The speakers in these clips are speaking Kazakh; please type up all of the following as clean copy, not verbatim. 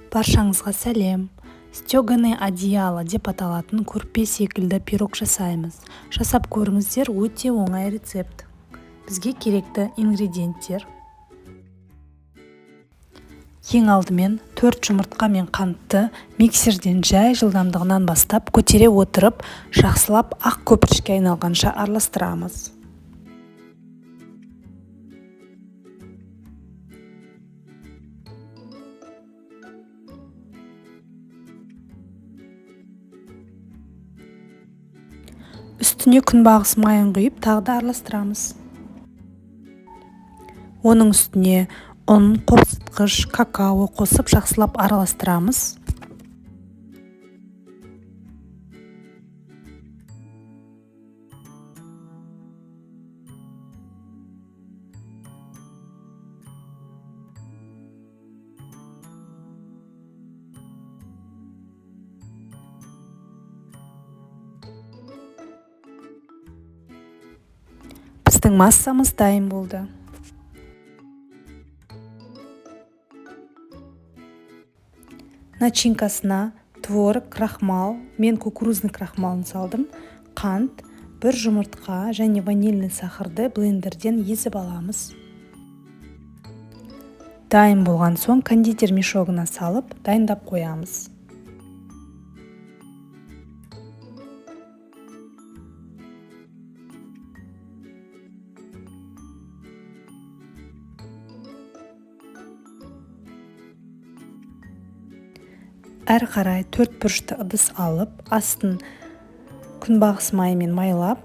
Баршаңызға сәлем. Стеганое одеяло деп аталатын көрпе секілді пирог жасаймыз. Жасап көріңіздер, өте оңай рецепт. Бізге керекті ингредиенттер: ең алдымен 4 жұмыртқа мен қантты миксерден жай жылдамдығынан бастап көтере отырып, жақсылап ақ көпіршікке айналғанша араластырамыз. Үстіне күнбағыс майын құйып, тағы да араластырамыз. Оның үстіне ұн, қопсытқыш, какао қосып жақсылап араластырамыз. Біздің массамыз дайын болды. Начинкасына творог, крахмал, мен кукурузный крахмалын салдым, қант, 1 жұмыртқа және ванильный сахарды блендерден езіп аламыз. Дайын болған соң кондитер мешогына салып, дайындап қоямыз. Әр қарай 4 бұрышты ыдыс алып, астын күнбағыс майымен майлап,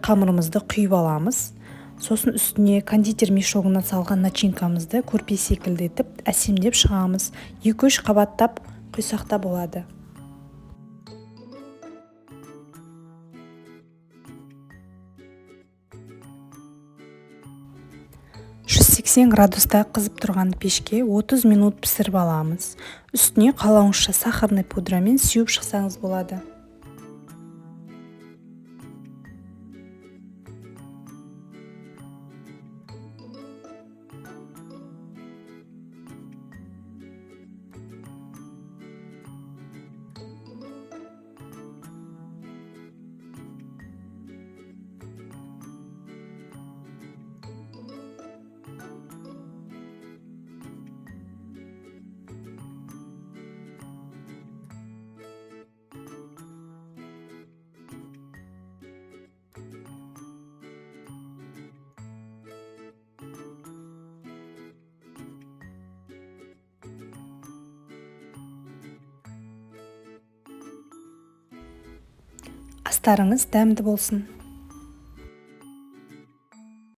қамырымызды құйып аламыз. Сосын үстіне кондитер мешогына салған начинкамызды көрпе секілді етіп, әсемдеп шығамыз. 2-3 қабаттап құйсақ та болады. градуста қызып тұрған пешке 30 минут пісіріп аламыз. Үстіне қалауыңызша сахарный пудрамен сеуіп шықсаңыз болады. Астарыңыз дәмді болсын.